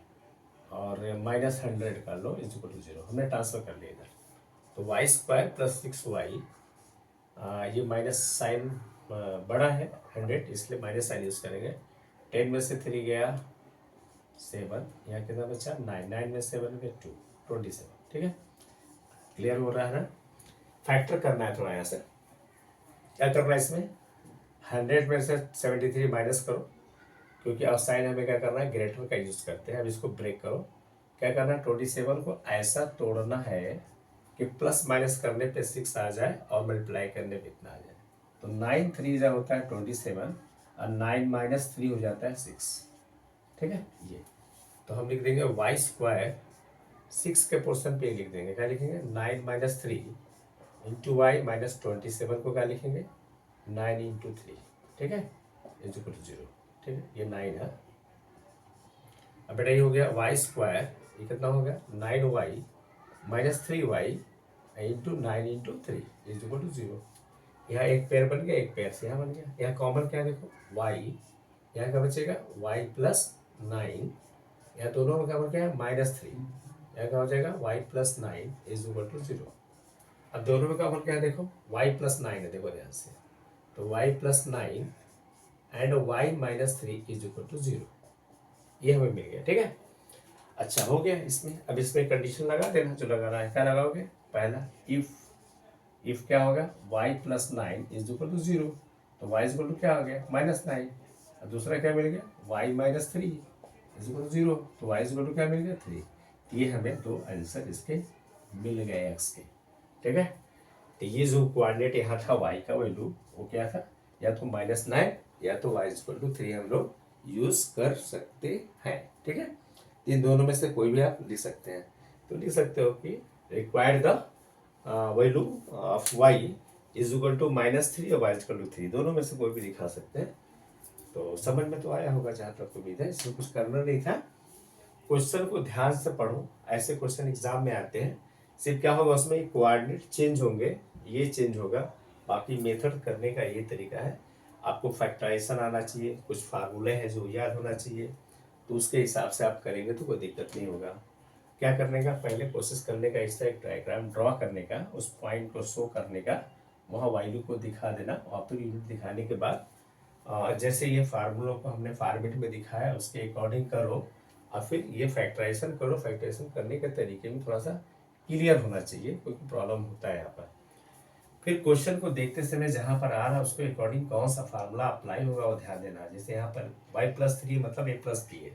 और -100 कर लो इज इक्वल टू 0, हमने ट्रांसफर कर लिया इधर। तो y² + 6y, ये माइनस साइन बड़ा है 100 इसलिए माइनस साइन यूज़ करेंगे। 10 में से 3 गया 7, यहाँ कितना बचा 9, 9 में 7 गया 2, 27, ठीक है। क्लियर हो रहा है ना, फैक्टर करना है थोड़ा, यहाँ से क्या करना है इसमें 100 में से 73 माइनस करो, क्योंकि अब साइन हमें क्या करना है ग्रेटर का यूज़ करते हैं। अब इसको ब्रेक करो, क्या करना है 27 को ऐसा तोड़ना है कि प्लस माइनस करने पे 6 आ जाए और मल्टीप्लाई करने पे इतना आ जाए। तो 9 3 होता है 27 और 9 - 3 हो जाता है 6, ठीक है। ये तो हम लिख देंगे y² 6 के पोर्शन पे लिख देंगे, क्या लिखेंगे 9 - 3 इंटू वाई -27 को क्या लिखेंगे 9 × 3, ठीक है, इज इक्वल टू 0, ठीक है। ये 9 है। अब बेटा ये हो गया y², ये कितना हो गया 9y -3y into 9 × 3 is equal to 0। यहाँ एक पेयर बन गया, एक पेयर से यहाँ बन गया। यहाँ कॉमन क्या देखो y, यहाँ क्या बचेगा y+9, यहाँ दोनों में क्या बन गया -3, यहाँ क्या हो जाएगा y+9 इज इक्वल टू 0। अब दोनों में क्या फर्क क्या है देखो y+9 है, देखो ध्यान से, तो y+9 and y-3 is equal to 0, ये हमें मिल गया, ठीक है। अच्छा हो गया इसमें। अब इसमें कंडीशन लगा देना, जो लगाना है क्या लगाओगे, पहला इफ क्या होगा y+9 इज इक्वल टू 0, तो y इज इक्वल टू क्या हो गया -9, और दूसरा क्या मिल गया y-3 इज इक्वल टू 0, तो y इज इक्वल टू क्या मिल गया 3। तो ये हमें दो आंसर इसके मिल गए एक्स के, ठीक है। तो ये जो कोऑर्डिनेट यहाँ था वाई का वैल्यू वो क्या था, या तो -9 या तो y=3 हम लोग यूज कर सकते हैं, ठीक है। इन दोनों में से कोई भी आप लिख सकते हैं। तो लिख सकते हो कि required the value of y = -3 और y=3, दोनों में से कोई भी दिखा सकते हैं। तो समझ में तो आया होगा जहाँ तक उम्मीद है, इसमें कुछ करना नहीं था। क्वेश्चन को ध्यान से पढ़ो, ऐसे क्वेश्चन एग्जाम में आते हैं। सिर्फ क्या होगा उसमें कोऑर्डिनेट चेंज होंगे, ये चेंज होगा, बाकी मेथड करने का ये तरीका है। आपको फैक्टराइजेशन आना चाहिए, कुछ फार्मूले हैं जो याद होना चाहिए, तो उसके हिसाब से आप करेंगे तो कोई दिक्कत नहीं होगा। क्या करने का, पहले कोशिश करने का, इस तरह एक डायग्राम ड्रॉ करने का, उस पॉइंट को शो करने का, वहाँ वैल्यू को दिखा देना, और फिर यूनिट दिखाने के बाद जैसे ये फार्मूलों को हमने फॉर्मेट में दिखाया उसके अकॉर्डिंग करो, और फिर ये फैक्टराइजेशन करो। फैक्टराइजेशन करने के तरीके में थोड़ा सा क्लियर होना चाहिए, क्योंकि प्रॉब्लम होता है यहाँ पर। फिर क्वेश्चन को देखते समय जहाँ पर आ रहा है उसके अकॉर्डिंग कौन सा फार्मूला अप्लाई होगा वो ध्यान देना। जैसे यहाँ पर y+3 मतलब a+b है,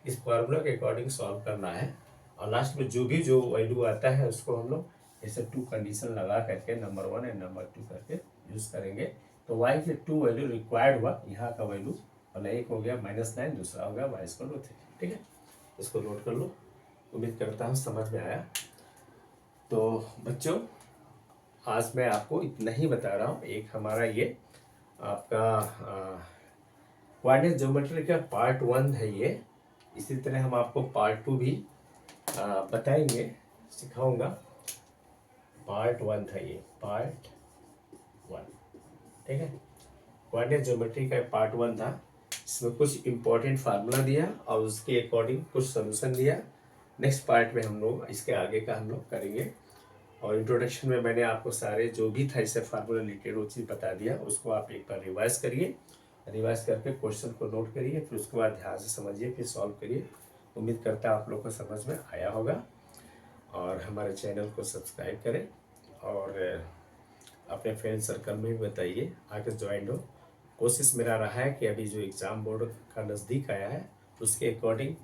इस फार्मूला के अकॉर्डिंग सॉल्व करना है, और लास्ट में जो वैल्यू आता है उसको हम लोग जैसे 2 कंडीशन लगा करके नंबर 1 एंड नंबर 2 करके यूज करेंगे। तो y के 2 वैल्यू रिक्वायर्ड हुआ, यहाँ का वैल्यू मतलब एक हो गया -9, दूसरा हो गया y=3, ठीक है। इसको नोट कर लो। उम्मीद करता हूँ समझ में आया। तो बच्चों आज मैं आपको इतना ही बता रहा हूँ। एक हमारा ये आपका कोऑर्डिनेट ज्योमेट्री का पार्ट 1 है ये। इसी तरह हम आपको पार्ट 2 भी बताएंगे, सिखाऊंगा। पार्ट 1 था ये, पार्ट 1, ठीक है। कोऑर्डिनेट ज्योमेट्री का पार्ट 1 था, इसमें कुछ इंपॉर्टेंट फार्मूला दिया और उसके अकॉर्डिंग कुछ सोल्यूशन दिया। नेक्स्ट पार्ट में हम लोग इसके आगे का हम लोग करेंगे। और इंट्रोडक्शन में मैंने आपको सारे जो भी था इससे फार्मूला रिलेटेड वो चीज़ बता दिया, उसको आप एक बार रिवाइज करिए, रिवाइज करके क्वेश्चन को नोट करिए, फिर उसके बाद ध्यान से समझिए, फिर सॉल्व करिए। उम्मीद करता है आप लोग को समझ में आया होगा। और हमारे चैनल को सब्सक्राइब करें और अपने फ्रेंड सर्कल में भी बताइए आके ज्वाइन हो। कोशिश मेरा रहा है कि अभी जो एग्ज़ाम बोर्ड का नज़दीक आया है उसके अकॉर्डिंग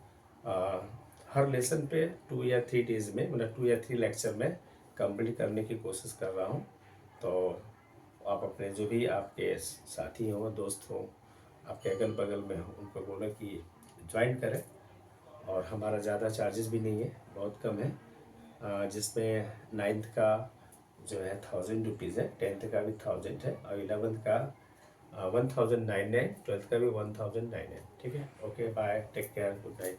हर लेसन पे 2 या 3 डेज में, मतलब 2 या 3 लेक्चर में कंप्लीट करने की कोशिश कर रहा हूँ। तो आप अपने जो भी आपके साथी हों, दोस्त हों, आपके अगल बगल में हो, उनको बोलें कि ज्वाइन करें। और हमारा ज़्यादा चार्जेस भी नहीं है, बहुत कम है, जिसमें 9th का जो है 1000 रुपीज़ है, 10th का भी 1000 है, और 11th का 1099, 12th का भी 1099 है, ठीक है। Okay, bye, take care, good night.